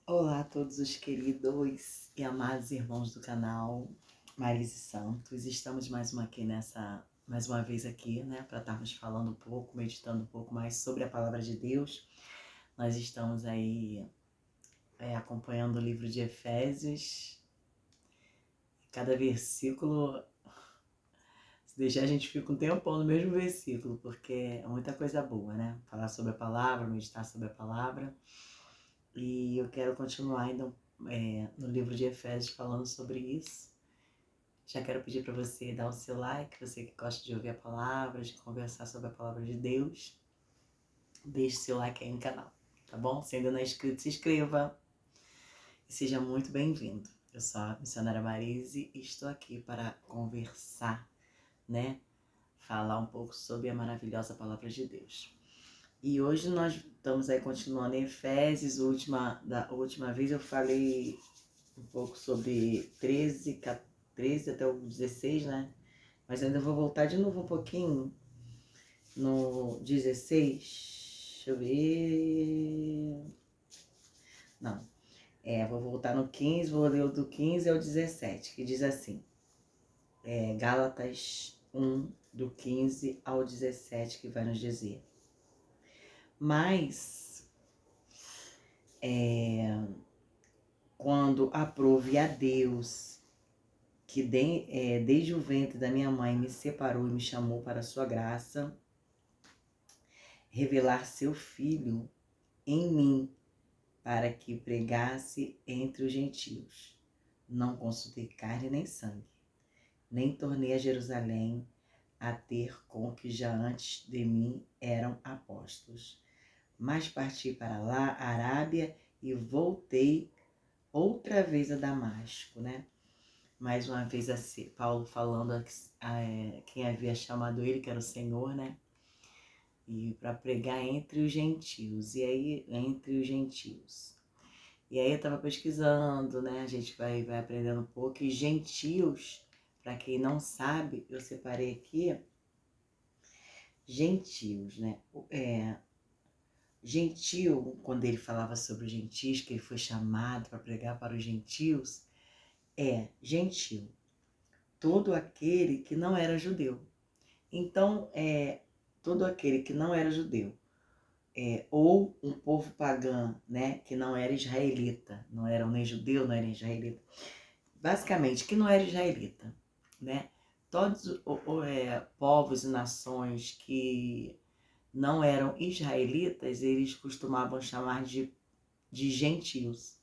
Olá a todos os queridos e amados irmãos do canal Marise Santos. Estamos mais uma vez aqui, né, para estarmos falando um pouco, meditando um pouco mais sobre a palavra de Deus. Nós estamos aí acompanhando o livro de Efésios. Cada versículo, se deixar a gente fica um tempão no mesmo versículo, porque é muita coisa boa, né? Falar sobre a palavra, meditar sobre a palavra. E eu quero continuar ainda no livro de Efésios falando sobre isso. Já quero pedir para você dar o seu like, você que gosta de ouvir a palavra, de conversar sobre a palavra de Deus. Deixe seu like aí no canal, tá bom? Se ainda não é inscrito, se inscreva e seja muito bem-vindo. Eu sou a missionária Marise e estou aqui para conversar, né? Falar um pouco sobre a maravilhosa palavra de Deus. E hoje nós estamos aí continuando em Efésios. Da última vez eu falei um pouco sobre 13 até o 16, né? Mas ainda vou voltar de novo um pouquinho no 16. Deixa eu ver. Não. Vou voltar no 15, vou ler o do 15 ao 17, que diz assim. Gálatas 1, do 15 ao 17, que vai nos dizer. Mas, quando aprove a Deus, que desde o ventre da minha mãe me separou e me chamou para a sua graça, revelar seu Filho em mim, para que pregasse entre os gentios. Não consultei carne nem sangue, nem tornei a Jerusalém a ter com que já antes de mim eram apóstolos. Mas parti para lá, a Arábia, e voltei outra vez a Damasco, né? Mais uma vez Paulo falando quem havia chamado ele, que era o Senhor, né? E para pregar entre os gentios. E aí, entre os gentios. E aí eu estava pesquisando, né? A gente vai aprendendo um pouco. E gentios, para quem não sabe, eu separei aqui gentios, né? Gentio, quando ele falava sobre os gentios, que ele foi chamado para pregar para os gentios, gentio, todo aquele que não era judeu. Então, todo aquele que não era judeu, ou um povo pagão, né, que não era israelita, não era nem judeu, não era israelita, basicamente, que não era israelita, né? Todos povos e nações que não eram israelitas, eles costumavam chamar de gentios.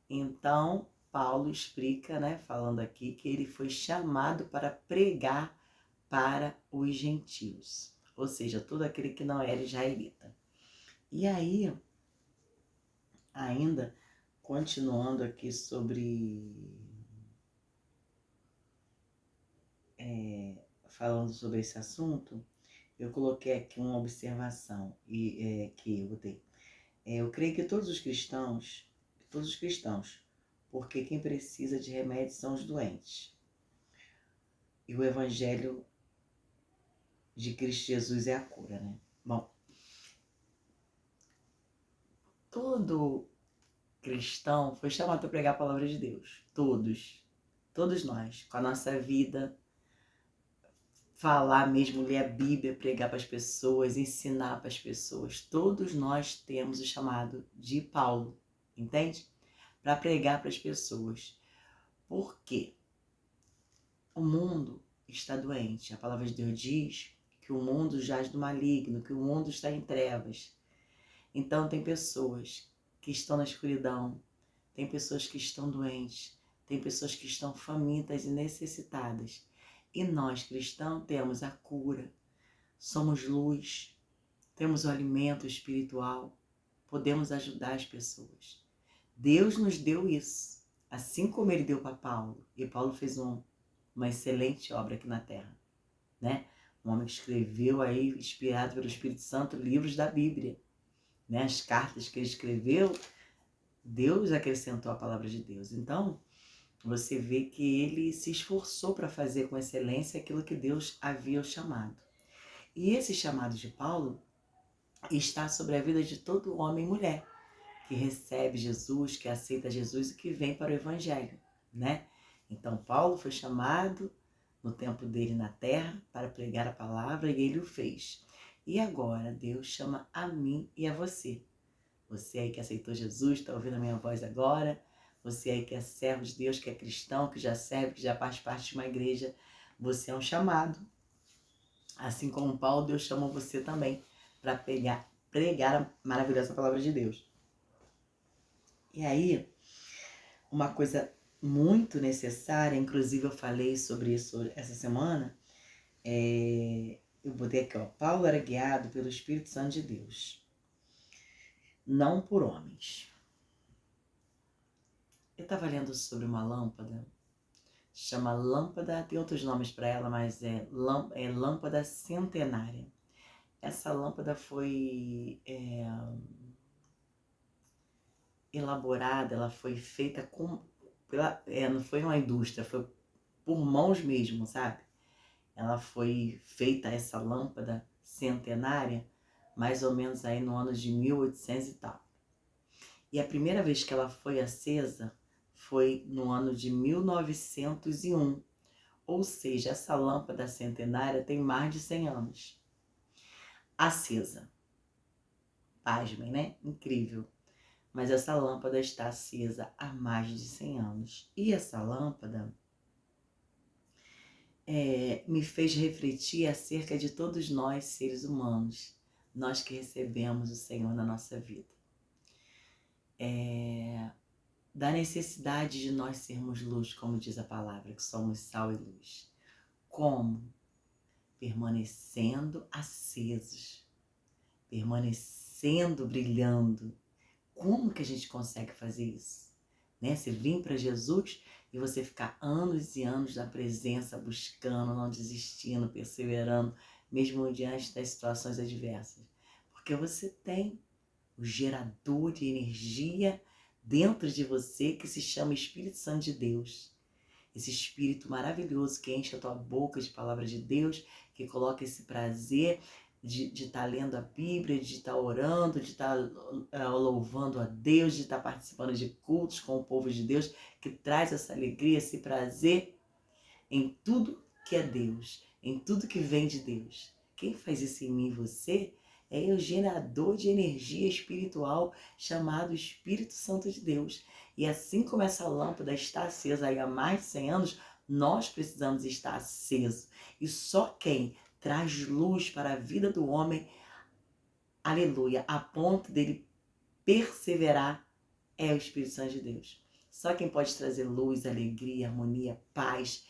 Então, Paulo explica, né, falando aqui, que ele foi chamado para pregar para os gentios, ou seja, todo aquele que não era israelita. E aí, ainda continuando aqui falando sobre esse assunto, eu coloquei aqui uma observação que eu botei. Eu creio que todos os cristãos, porque quem precisa de remédio são os doentes. E o evangelho de Cristo Jesus é a cura, né? Bom, todo cristão foi chamado para pregar a palavra de Deus. Todos nós, com a nossa vida, falar mesmo, ler a Bíblia, pregar para as pessoas, ensinar para as pessoas. Todos nós temos o chamado de Paulo, entende? Para pregar para as pessoas. Por quê? O mundo está doente. A palavra de Deus diz que o mundo jaz do maligno, que o mundo está em trevas. Então tem pessoas que estão na escuridão, tem pessoas que estão doentes, tem pessoas que estão famintas e necessitadas. E nós, cristãos, temos a cura, somos luz, temos o alimento espiritual, podemos ajudar as pessoas. Deus nos deu isso, assim como Ele deu para Paulo. E Paulo fez uma excelente obra aqui na Terra, né? Um homem que escreveu aí, inspirado pelo Espírito Santo, livros da Bíblia. Né? As cartas que ele escreveu, Deus acrescentou a palavra de Deus. Então, você vê que ele se esforçou para fazer com excelência aquilo que Deus havia chamado. E esse chamado de Paulo está sobre a vida de todo homem e mulher. que recebe Jesus, que aceita Jesus e que vem para o Evangelho, né? Então, Paulo foi chamado no tempo dele na terra para pregar a palavra e ele o fez. E agora Deus chama a mim e a você. Você aí que aceitou Jesus, está ouvindo a minha voz agora. Você aí que é servo de Deus, que é cristão, que já serve, que já faz parte de uma igreja. Você é um chamado. Assim como Paulo, Deus chamou você também para pregar a maravilhosa palavra de Deus. E aí, uma coisa muito necessária, inclusive eu falei sobre isso essa semana, eu botei aqui, ó, Paulo era guiado pelo Espírito Santo de Deus, não por homens. Eu estava lendo sobre uma lâmpada, chama lâmpada, tem outros nomes para ela, mas é lâmpada centenária. Essa lâmpada foi elaborada, ela foi feita não foi uma indústria, foi por mãos mesmo, sabe? Ela foi feita, essa lâmpada centenária, mais ou menos aí no ano de 1800 e tal. E a primeira vez que ela foi acesa foi no ano de 1901. Ou seja, essa lâmpada centenária tem mais de 100 anos. Acesa. Pasmem, né? Incrível. Mas essa lâmpada está acesa há mais de 100 anos. E essa lâmpada me fez refletir acerca de todos nós, seres humanos, nós que recebemos o Senhor na nossa vida. Da necessidade de nós sermos luz, como diz a palavra, que somos sal e luz. Como? Permanecendo acesos, permanecendo brilhando. Como que a gente consegue fazer isso? Né? Você vir para Jesus e você ficar anos e anos na presença, buscando, não desistindo, perseverando, mesmo diante das situações adversas. Porque você tem o gerador de energia dentro de você que se chama Espírito Santo de Deus. Esse Espírito maravilhoso que enche a tua boca de palavra de Deus, que coloca esse prazer de estar lendo a Bíblia, de estar orando, de estar louvando a Deus, de estar participando de cultos com o povo de Deus, que traz essa alegria, esse prazer em tudo que é Deus, em tudo que vem de Deus. Quem faz isso em mim e você é o gerador de energia espiritual chamado Espírito Santo de Deus. E assim como essa lâmpada está acesa aí há mais de 100 anos, nós precisamos estar acesos. E só quem traz luz para a vida do homem, aleluia, a ponto dele perseverar, é o Espírito Santo de Deus. Só quem pode trazer luz, alegria, harmonia, paz,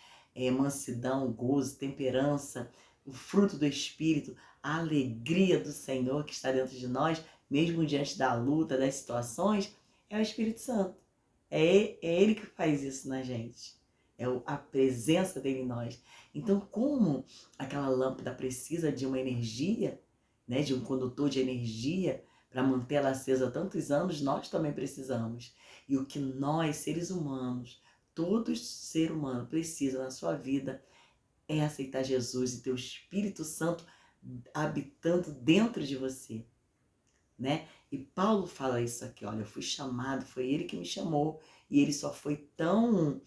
mansidão, gozo, temperança, o fruto do Espírito, a alegria do Senhor que está dentro de nós, mesmo diante da luta, das situações, é o Espírito Santo. É Ele que faz isso na gente. É a presença dele em nós. Então, como aquela lâmpada precisa de uma energia, né, de um condutor de energia, para mantê-la acesa há tantos anos, nós também precisamos. E o que nós, seres humanos, todo ser humano precisa na sua vida é aceitar Jesus e ter o Espírito Santo habitando dentro de você, né? E Paulo fala isso aqui, olha, eu fui chamado, foi ele que me chamou, e ele só foi tão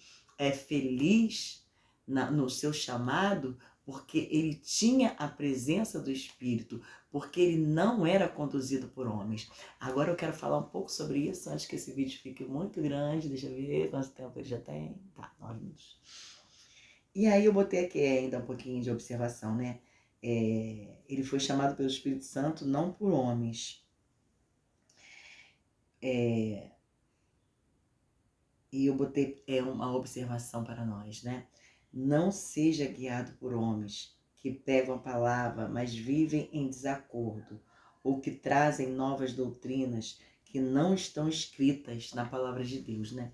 feliz no seu chamado porque ele tinha a presença do Espírito, porque ele não era conduzido por homens. Agora eu quero falar um pouco sobre isso, antes que esse vídeo fique muito grande. Deixa eu ver quanto tempo ele já tem. Tá, 9 minutos. E aí eu botei aqui ainda um pouquinho de observação, né? Ele foi chamado pelo Espírito Santo não por homens. E eu botei uma observação para nós, né? Não seja guiado por homens que pegam a palavra, mas vivem em desacordo, ou que trazem novas doutrinas que não estão escritas na palavra de Deus, né?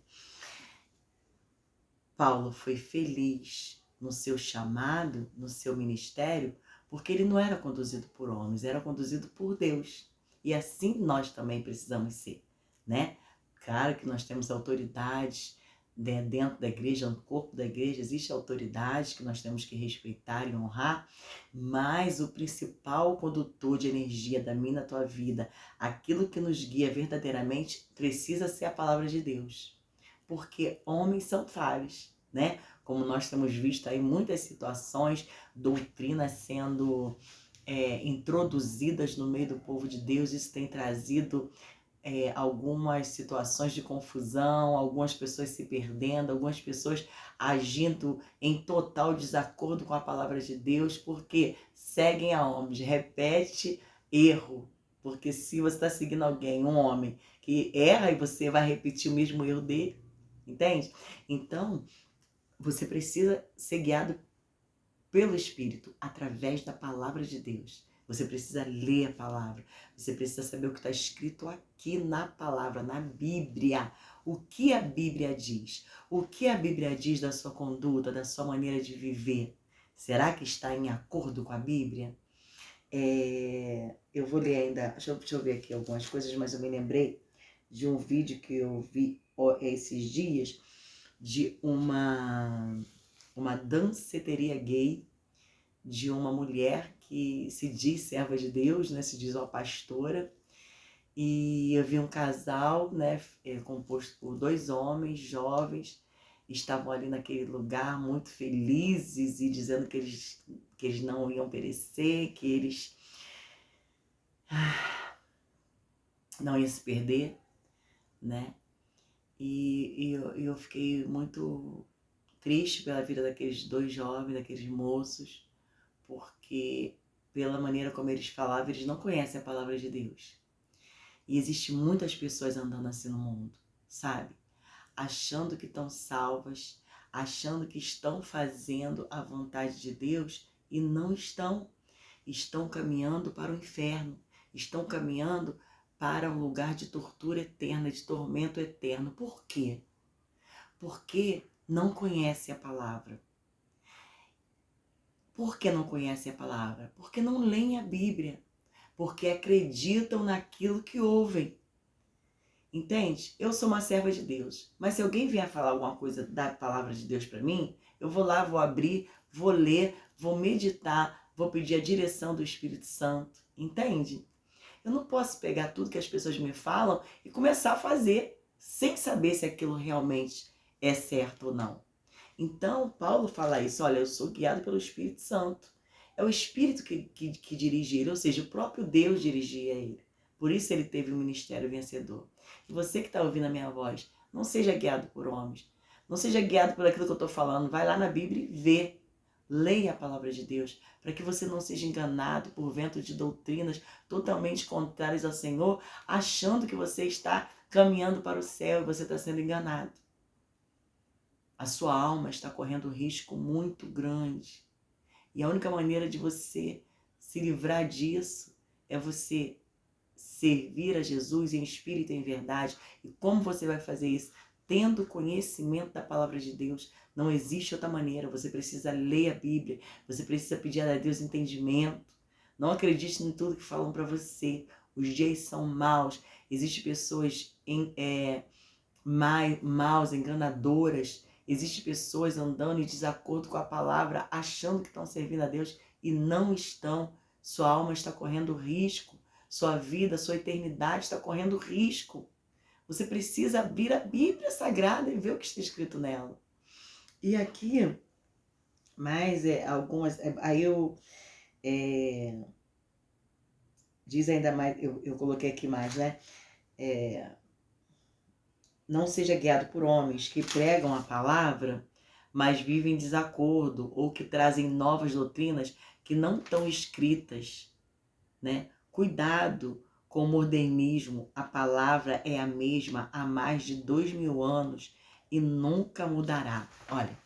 Paulo foi feliz no seu chamado, no seu ministério, porque ele não era conduzido por homens, era conduzido por Deus. E assim nós também precisamos ser, né? Claro que nós temos autoridades dentro da igreja, no corpo da igreja, existe autoridade que nós temos que respeitar e honrar, mas o principal condutor de energia da minha na tua vida, aquilo que nos guia verdadeiramente, precisa ser a palavra de Deus. Porque homens são falhos, né? Como nós temos visto aí muitas situações, doutrinas sendo introduzidas no meio do povo de Deus, isso tem trazido algumas situações de confusão, algumas pessoas se perdendo, algumas pessoas agindo em total desacordo com a palavra de Deus, porque seguem a homens. Repete erro, porque se você está seguindo alguém, um homem, que erra, e você vai repetir o mesmo erro dele, entende? Então, você precisa ser guiado pelo Espírito, através da palavra de Deus. Você precisa ler a palavra. Você precisa saber o que está escrito aqui na palavra, na Bíblia. O que a Bíblia diz? O que a Bíblia diz da sua conduta, da sua maneira de viver? Será que está em acordo com a Bíblia? Eu vou ler ainda, deixa eu ver aqui algumas coisas, mas eu me lembrei de um vídeo que eu vi esses dias de uma danceteria gay, de uma mulher que se diz serva de Deus, né, se diz uma pastora, e eu vi um casal, né, composto por 2 homens jovens, estavam ali naquele lugar muito felizes e dizendo que eles não iam perecer, que eles não iam se perder, né, e eu fiquei muito triste pela vida daqueles 2 jovens, daqueles moços, porque pela maneira como eles falavam, eles não conhecem a palavra de Deus. E existem muitas pessoas andando assim no mundo, sabe? Achando que estão salvas, achando que estão fazendo a vontade de Deus e não estão. Estão caminhando para o inferno, estão caminhando para um lugar de tortura eterna, de tormento eterno. Por quê? Porque não conhecem a palavra. Por que não conhecem a palavra? Porque não leem a Bíblia. Porque acreditam naquilo que ouvem. Entende? Eu sou uma serva de Deus. Mas se alguém vier falar alguma coisa da palavra de Deus para mim, eu vou lá, vou abrir, vou ler, vou meditar, vou pedir a direção do Espírito Santo. Entende? Eu não posso pegar tudo que as pessoas me falam e começar a fazer sem saber se aquilo realmente é certo ou não. Então, Paulo fala isso, olha, eu sou guiado pelo Espírito Santo. É o Espírito que dirige ele, ou seja, o próprio Deus dirigia ele. Por isso ele teve um ministério vencedor. E você que está ouvindo a minha voz, não seja guiado por homens. Não seja guiado por aquilo que eu estou falando. Vai lá na Bíblia e vê. Leia a palavra de Deus, para que você não seja enganado por vento de doutrinas totalmente contrárias ao Senhor, achando que você está caminhando para o céu e você está sendo enganado. A sua alma está correndo um risco muito grande. E a única maneira de você se livrar disso é você servir a Jesus em espírito e em verdade. E como você vai fazer isso? Tendo conhecimento da palavra de Deus. Não existe outra maneira. Você precisa ler a Bíblia. Você precisa pedir a Deus entendimento. Não acredite em tudo que falam para você. Os dias são maus. Existem pessoas maus, enganadoras. Existem pessoas andando em desacordo com a palavra, achando que estão servindo a Deus e não estão. Sua alma está correndo risco. Sua vida, sua eternidade está correndo risco. Você precisa abrir a Bíblia Sagrada e ver o que está escrito nela. E aqui, mais algumas... Aí eu... diz ainda mais, eu coloquei aqui mais, né? Não seja guiado por homens que pregam a palavra, mas vivem em desacordo ou que trazem novas doutrinas que não estão escritas, né? Cuidado com o modernismo. A palavra é a mesma há mais de 2000 anos e nunca mudará. Olha,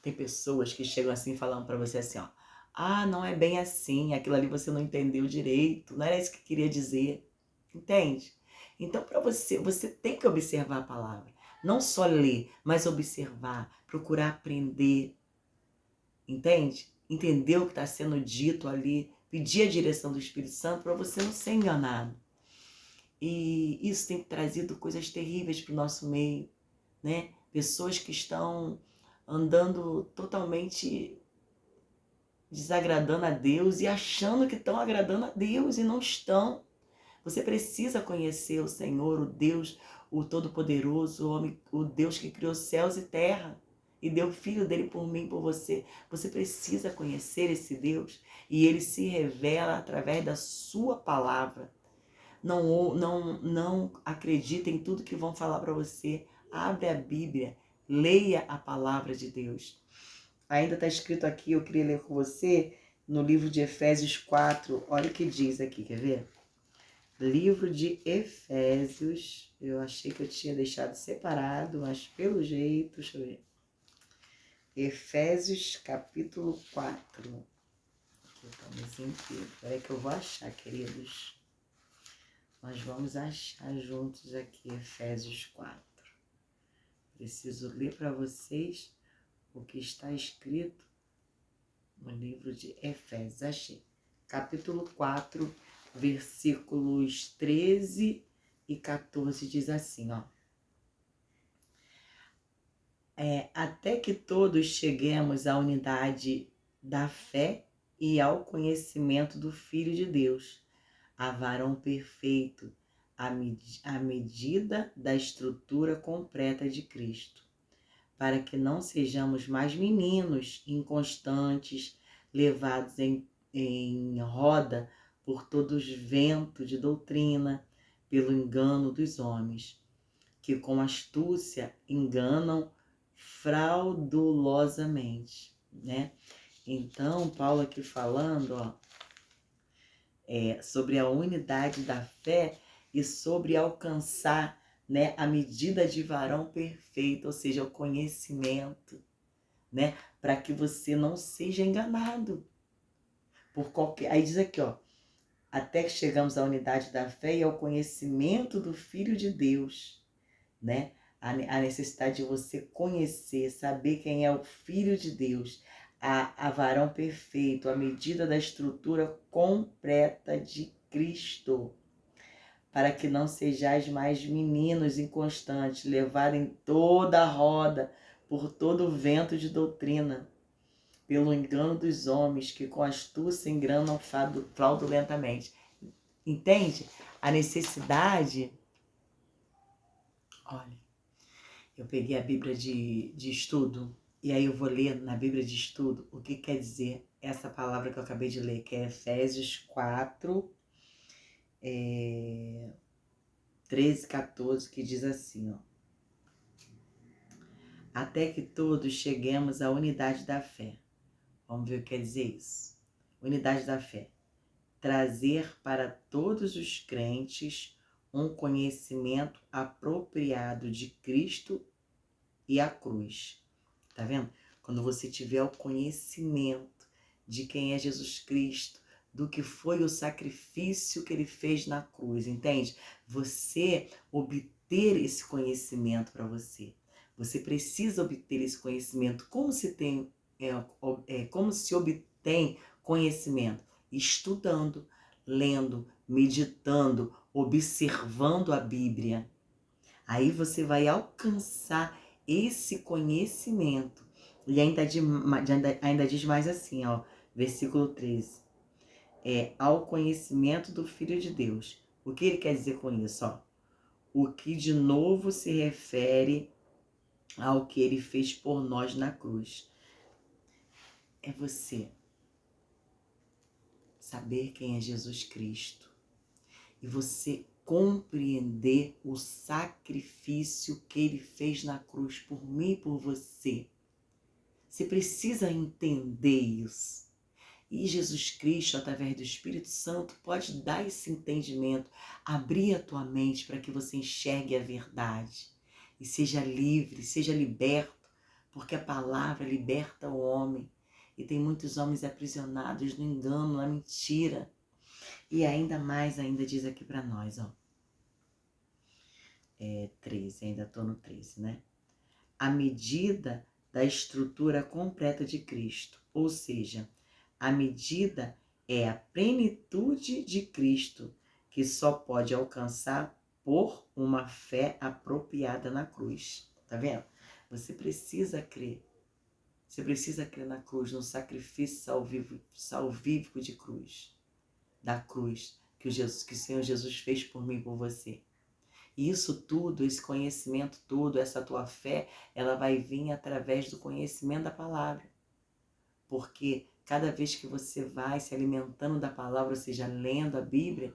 tem pessoas que chegam assim falando para você assim, ó, ah, não é bem assim, aquilo ali você não entendeu direito, não era isso que queria dizer, entende? Então, para você tem que observar a palavra. Não só ler, mas observar, procurar aprender. Entende? Entender o que está sendo dito ali. Pedir a direção do Espírito Santo para você não ser enganado. E isso tem trazido coisas terríveis para o nosso meio, né? pessoas que estão andando totalmente desagradando a Deus e achando que estão agradando a Deus e não estão. Você precisa conhecer o Senhor, o Deus, o Todo-Poderoso, o homem, o Deus que criou céus e terra e deu o Filho dele por mim, por você. Você precisa conhecer esse Deus e ele se revela através da sua palavra. Não acredita em tudo que vão falar para você. Abre a Bíblia, leia a palavra de Deus. Ainda está escrito aqui, eu queria ler com você, no livro de Efésios 4, olha o que diz aqui, quer ver? Livro de Efésios, eu achei que eu tinha deixado separado, mas pelo jeito, deixa eu ver. Efésios capítulo 4. Aqui estamos inteiro. Espera aí que eu vou achar, queridos. Nós vamos achar juntos aqui Efésios 4. Preciso ler para vocês o que está escrito no livro de Efésios. Achei. Capítulo 4, versículos 13 e 14 diz assim, ó. Até que todos cheguemos à unidade da fé e ao conhecimento do Filho de Deus, a varão perfeito, à medida da estrutura completa de Cristo, para que não sejamos mais meninos inconstantes, levados em roda por todos os ventos de doutrina, pelo engano dos homens, que com astúcia enganam fraudulosamente, né? Então, Paulo aqui falando, ó, sobre a unidade da fé e sobre alcançar, né, a medida de varão perfeito, ou seja, o conhecimento, né, para que você não seja enganado por qualquer. Aí diz aqui, ó, até que chegamos à unidade da fé e ao conhecimento do Filho de Deus, né? A necessidade de você conhecer, saber quem é o Filho de Deus, a varão perfeito, a medida da estrutura completa de Cristo, para que não sejais mais meninos inconstantes, levados em toda a roda por todo o vento de doutrina, pelo engano dos homens que com astúcia enganam fraudulentamente. Entende? A necessidade. Olha, eu peguei a Bíblia de estudo e aí eu vou ler na Bíblia de estudo o que quer dizer essa palavra que eu acabei de ler, que é Efésios 4, 13, 14, que diz assim, ó. Até que todos cheguemos à unidade da fé. Vamos ver o que quer dizer isso. Unidade da fé. Trazer para todos os crentes um conhecimento apropriado de Cristo e a cruz. Tá vendo? Quando você tiver o conhecimento de quem é Jesus Cristo, do que foi o sacrifício que ele fez na cruz, entende? Você obter esse conhecimento para você. Você precisa obter esse conhecimento. Como se tem, como se obtém conhecimento? Estudando, lendo, meditando, observando a Bíblia. Aí você vai alcançar esse conhecimento. E ainda diz mais assim, ó, versículo 13. Ao conhecimento do Filho de Deus. O que ele quer dizer com isso? Ó? O que de novo se refere ao que ele fez por nós na cruz. É você saber quem é Jesus Cristo. E você compreender o sacrifício que ele fez na cruz por mim e por você. Você precisa entender isso. E Jesus Cristo, através do Espírito Santo, pode dar esse entendimento, abrir a tua mente para que você enxergue a verdade e seja livre, seja liberto, porque a palavra liberta o homem. E tem muitos homens aprisionados no engano, na mentira. E ainda mais, ainda diz aqui para nós, ó. 13, ainda estou no 13, né? A medida da estrutura completa de Cristo, ou seja, a medida é a plenitude de Cristo, que só pode alcançar por uma fé apropriada na cruz. Tá vendo? Você precisa crer. Você precisa crer na cruz, no sacrifício salvífico de cruz. Da cruz que o Senhor Jesus fez por mim e por você. E isso tudo, esse conhecimento todo, essa tua fé, ela vai vir através do conhecimento da palavra. Porque cada vez que você vai se alimentando da palavra, ou seja, lendo a Bíblia,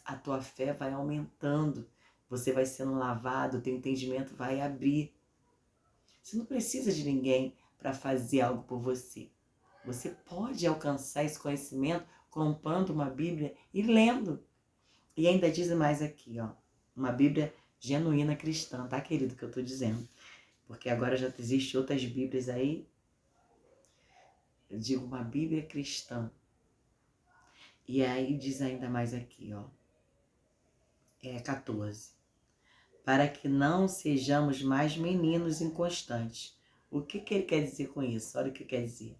a tua fé vai aumentando. Você vai sendo lavado, teu entendimento vai abrir. Você não precisa de ninguém para fazer algo por você. Você pode alcançar esse conhecimento comprando uma Bíblia e lendo. E ainda diz mais aqui, ó, uma Bíblia genuína cristã, tá, querido, que eu tô dizendo? Porque agora já existem outras Bíblias aí. Eu digo uma Bíblia cristã. E aí diz ainda mais aqui, ó, 14. Para que não sejamos mais meninos inconstantes. O que ele quer dizer com isso? Olha o que quer dizer.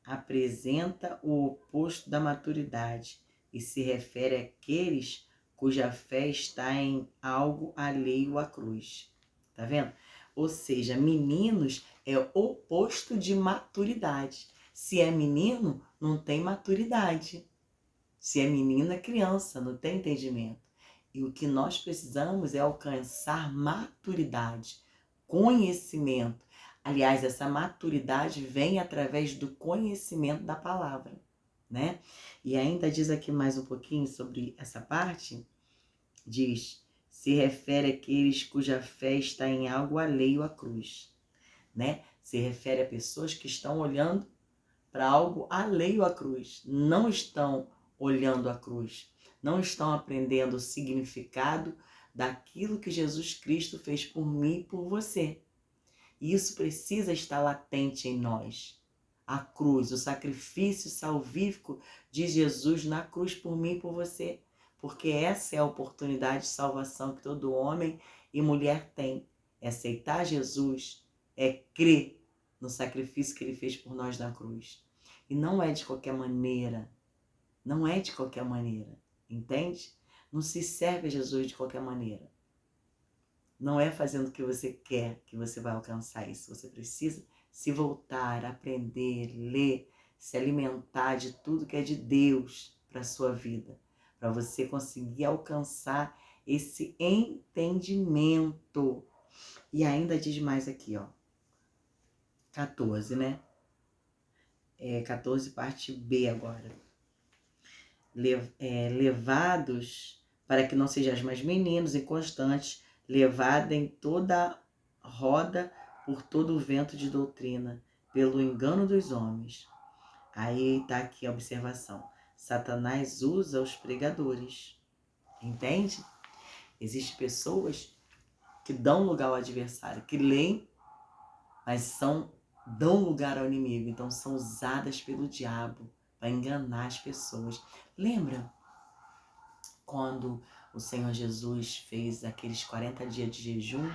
Apresenta o oposto da maturidade e se refere àqueles cuja fé está em algo alheio à cruz. Tá vendo? Ou seja, meninos é o oposto de maturidade. Se é menino, não tem maturidade. Se é menina, é criança, não tem entendimento. E o que nós precisamos é alcançar maturidade, conhecimento. Aliás, essa maturidade vem através do conhecimento da palavra, né? E ainda diz aqui mais um pouquinho sobre essa parte, diz, se refere àqueles cuja fé está em algo alheio à cruz, né? Se refere a pessoas que estão olhando para algo alheio à cruz, não estão olhando a cruz, não estão aprendendo o significado daquilo que Jesus Cristo fez por mim e por você. E isso precisa estar latente em nós. A cruz, o sacrifício salvífico de Jesus na cruz por mim e por você. Porque essa é a oportunidade de salvação que todo homem e mulher tem. É aceitar Jesus, é crer no sacrifício que ele fez por nós na cruz. E não é de qualquer maneira. Não é de qualquer maneira. Entende? Não se serve a Jesus de qualquer maneira. Não é fazendo o que você quer que você vai alcançar isso. Você precisa se voltar, aprender, ler, se alimentar de tudo que é de Deus para a sua vida. Para você conseguir alcançar esse entendimento. E ainda diz mais aqui, ó. 14, né? 14, parte B agora. Levados, para que não sejais mais meninos inconstantes, levada em toda roda por todo o vento de doutrina, pelo engano dos homens. Aí está aqui a observação. Satanás usa os pregadores. Entende? Existem pessoas que dão lugar ao adversário, que leem, mas dão lugar ao inimigo. Então são usadas pelo diabo para enganar as pessoas. Lembra quando o Senhor Jesus fez aqueles 40 dias de jejum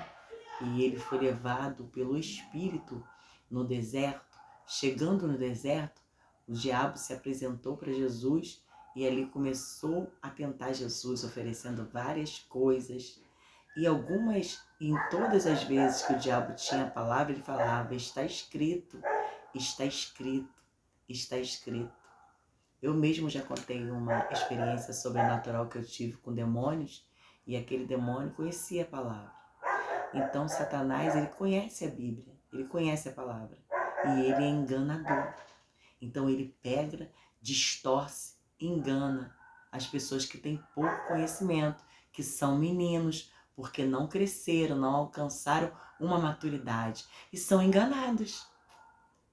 e ele foi levado pelo Espírito no deserto? Chegando no deserto, o diabo se apresentou para Jesus e ali começou a tentar Jesus, oferecendo várias coisas. E em todas as vezes que o diabo tinha a palavra, ele falava, está escrito, está escrito, está escrito. Eu mesmo já contei uma experiência sobrenatural que eu tive com demônios e aquele demônio conhecia a palavra. Então Satanás, ele conhece a Bíblia, ele conhece a palavra e ele é enganador. Então ele pega, distorce, engana as pessoas que têm pouco conhecimento, que são meninos, porque não cresceram, não alcançaram uma maturidade e são enganados.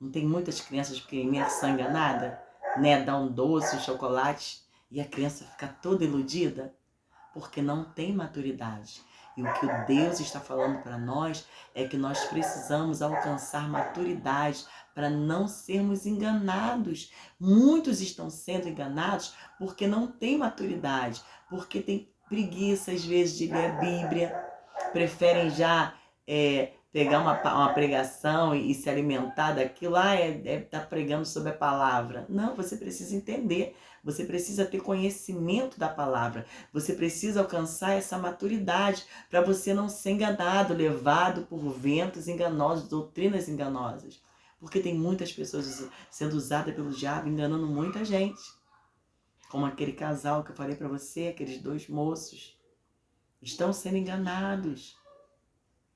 Não tem muitas crianças pequenininhas que são enganadas? Né? Dá um doce, um chocolate e a criança fica toda iludida porque não tem maturidade. E o que o Deus está falando para nós é que nós precisamos alcançar maturidade para não sermos enganados. Muitos estão sendo enganados porque não têm maturidade, porque têm preguiça às vezes de ler a Bíblia, preferem já pegar uma pregação e se alimentar daquilo, tá pregando sobre a palavra. Não, você precisa entender, você precisa ter conhecimento da palavra, você precisa alcançar essa maturidade para você não ser enganado, levado por ventos enganosos, doutrinas enganosas. Porque tem muitas pessoas sendo usadas pelo diabo, enganando muita gente. Como aquele casal que eu falei para você, aqueles 2 moços. Estão sendo enganados.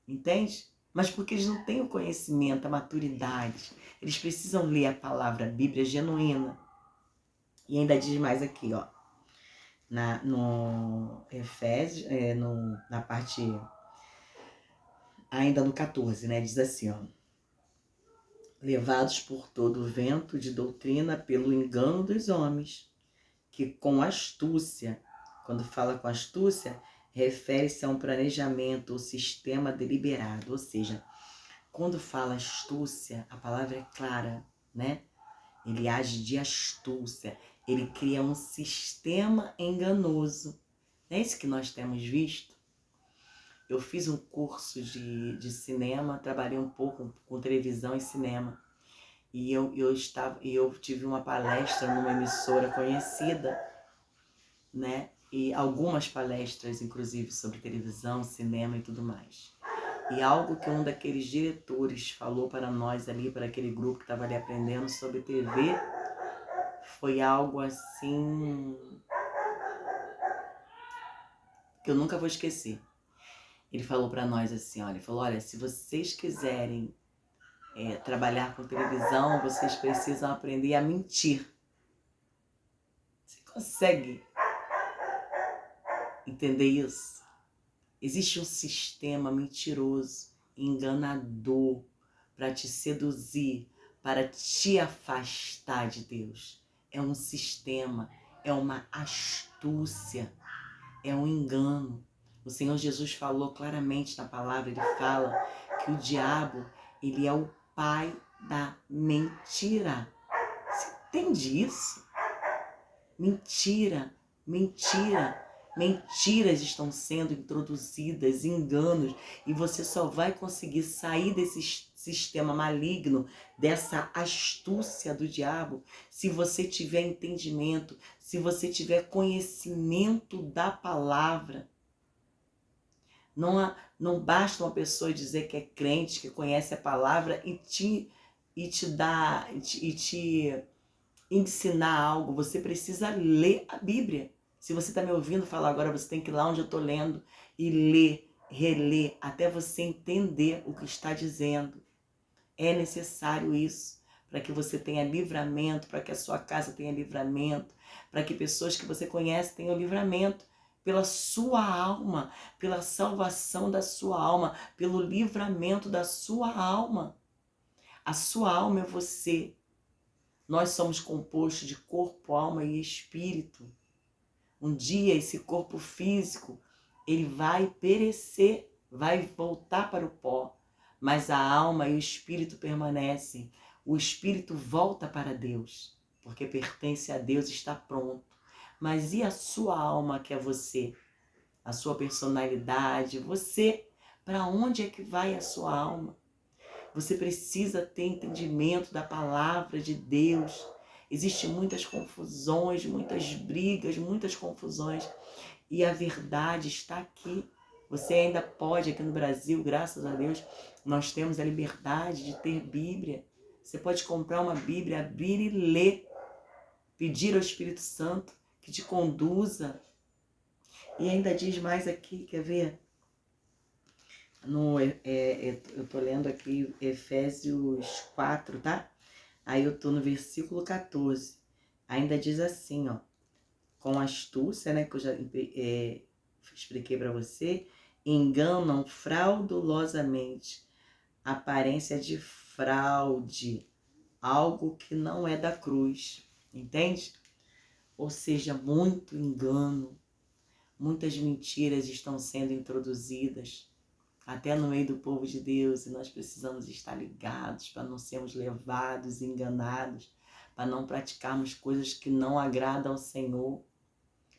Entende? Mas porque eles não têm o conhecimento, a maturidade. Eles precisam ler a palavra, a Bíblia genuína. E ainda diz mais aqui, ó. No Efésios, na parte... Ainda no 14, né? Diz assim, ó. Levados por todo o vento de doutrina pelo engano dos homens, que com astúcia, quando fala com astúcia, refere-se a um planejamento ou sistema deliberado. Ou seja, quando fala astúcia, a palavra é clara, né? Ele age de astúcia, ele cria um sistema enganoso. Não é isso que nós temos visto? Eu fiz um curso de cinema, trabalhei um pouco com televisão e cinema. E eu tive uma palestra numa emissora conhecida, né? E algumas palestras, inclusive, sobre televisão, cinema e tudo mais. E algo que um daqueles diretores falou para nós ali, para aquele grupo que estava ali aprendendo sobre TV, foi algo assim que eu nunca vou esquecer. Ele falou para nós assim, olha, ele falou, olha, se vocês quiserem trabalhar com televisão, vocês precisam aprender a mentir. Você consegue entender isso? Existe um sistema mentiroso, enganador, para te seduzir, para te afastar de Deus. É um sistema, é uma astúcia, é um engano. O Senhor Jesus falou claramente na palavra, ele fala que o diabo, ele é o pai da mentira. Você entende isso? Mentira, mentira. Mentiras estão sendo introduzidas, enganos, e você só vai conseguir sair desse sistema maligno, dessa astúcia do diabo, se você tiver entendimento, se você tiver conhecimento da palavra. Não basta uma pessoa dizer que é crente, que conhece a palavra e te ensinar algo. Você precisa ler a Bíblia. Se você está me ouvindo falar agora, você tem que ir lá onde eu estou lendo e ler, reler, até você entender o que está dizendo. É necessário isso, para que você tenha livramento, para que a sua casa tenha livramento, para que pessoas que você conhece tenham livramento pela sua alma, pela salvação da sua alma, pelo livramento da sua alma. A sua alma é você. Nós somos compostos de corpo, alma e espírito. Um dia esse corpo físico, ele vai perecer, vai voltar para o pó, mas a alma e o espírito permanecem. O espírito volta para Deus, porque pertence a Deus, está pronto. Mas e a sua alma, que é você? A sua personalidade, você? Para onde é que vai a sua alma? Você precisa ter entendimento da palavra de Deus. Existem muitas confusões, muitas brigas, muitas confusões. E a verdade está aqui. Você ainda pode, aqui no Brasil, graças a Deus, nós temos a liberdade de ter Bíblia. Você pode comprar uma Bíblia, abrir e ler. Pedir ao Espírito Santo que te conduza. E ainda diz mais aqui, quer ver? Eu tô lendo aqui Efésios 4, tá? Aí eu tô no versículo 14. Ainda diz assim, ó. Com astúcia, né, que eu já expliquei para você, enganam fraudulosamente, aparência de fraude, algo que não é da cruz, entende? Ou seja, muito engano, muitas mentiras estão sendo introduzidas, até no meio do povo de Deus, e nós precisamos estar ligados para não sermos levados, enganados, para não praticarmos coisas que não agradam ao Senhor,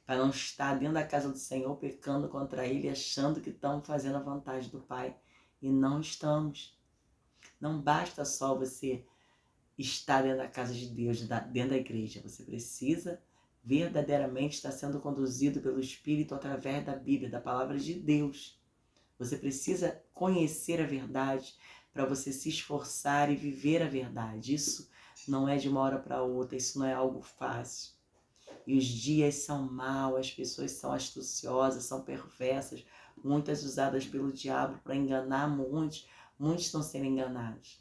para não estar dentro da casa do Senhor pecando contra Ele, achando que estamos fazendo a vontade do Pai. E não estamos. Não basta só você estar dentro da casa de Deus, dentro da igreja. Você precisa verdadeiramente estar sendo conduzido pelo Espírito através da Bíblia, da palavra de Deus. Você precisa conhecer a verdade para você se esforçar e viver a verdade. Isso não é de uma hora para outra, isso não é algo fácil. E os dias são maus, as pessoas são astuciosas, são perversas, muitas usadas pelo diabo para enganar muitos, muitos estão sendo enganados.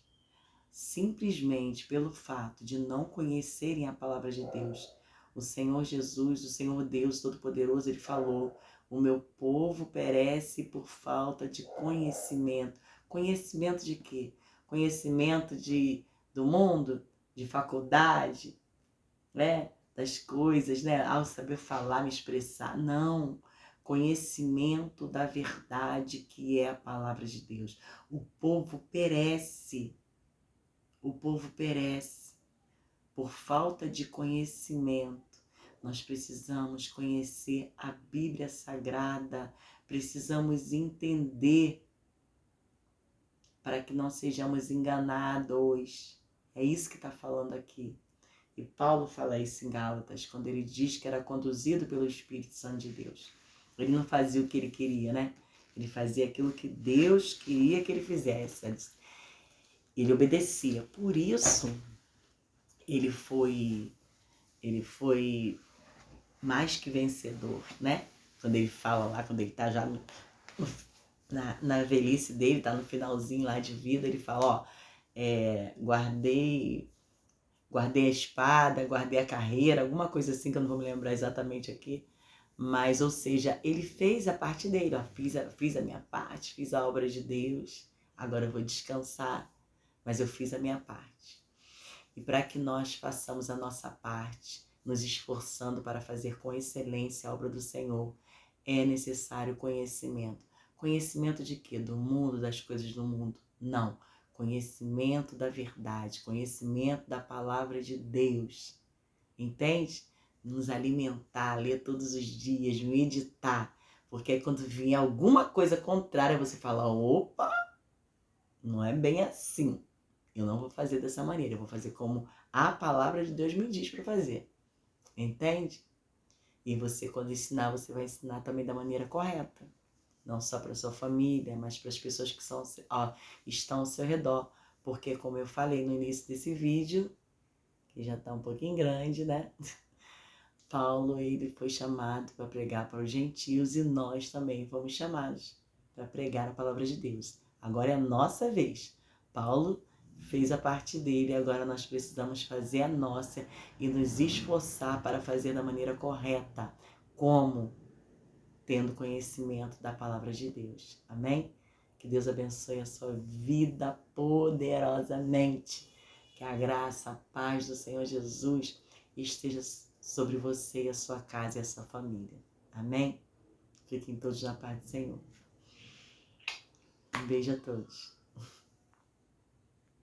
Simplesmente pelo fato de não conhecerem a palavra de Deus. O Senhor Jesus, o Senhor Deus Todo-Poderoso, Ele falou: o meu povo perece por falta de conhecimento. Conhecimento de quê? Conhecimento do mundo, de faculdade, né? Das coisas, né? Ao saber falar, me expressar. Não. Conhecimento da verdade que é a palavra de Deus. O povo perece. O povo perece por falta de conhecimento. Nós precisamos conhecer a Bíblia Sagrada, precisamos entender para que não sejamos enganados. É isso que está falando aqui. E Paulo fala isso em Gálatas, quando ele diz que era conduzido pelo Espírito Santo de Deus. Ele não fazia o que ele queria, né? Ele fazia aquilo que Deus queria que ele fizesse. Ele obedecia. Por isso, ele foi mais que vencedor, né? Quando ele fala lá, quando ele tá já na velhice dele, tá no finalzinho lá de vida, ele fala, ó, guardei a espada, guardei a carreira, alguma coisa assim que eu não vou me lembrar exatamente aqui. Mas, ou seja, ele fez a parte dele, ó, fiz a minha parte, fiz a obra de Deus, agora eu vou descansar, mas eu fiz a minha parte. E para que nós façamos a nossa parte, nos esforçando para fazer com excelência a obra do Senhor, é necessário conhecimento. Conhecimento de quê? Do mundo, das coisas do mundo? Não. Conhecimento da verdade, conhecimento da palavra de Deus. Entende? Nos alimentar, ler todos os dias, meditar. Porque aí quando vier alguma coisa contrária, você fala, opa, não é bem assim. Eu não vou fazer dessa maneira, eu vou fazer como a palavra de Deus me diz para fazer. Entende? E você, quando ensinar, você vai ensinar também da maneira correta. Não só para sua família, mas para as pessoas que estão ao seu redor. Porque, como eu falei no início desse vídeo, que já está um pouquinho grande, né? Paulo, ele foi chamado para pregar para os gentios e nós também fomos chamados para pregar a palavra de Deus. Agora é a nossa vez. Paulo fez a parte dele, agora nós precisamos fazer a nossa e nos esforçar para fazer da maneira correta. Como? Tendo conhecimento da palavra de Deus. Amém? Que Deus abençoe a sua vida poderosamente. Que a graça, a paz do Senhor Jesus esteja sobre você, a sua casa e a sua família. Amém? Fiquem todos na paz do Senhor. Um beijo a todos.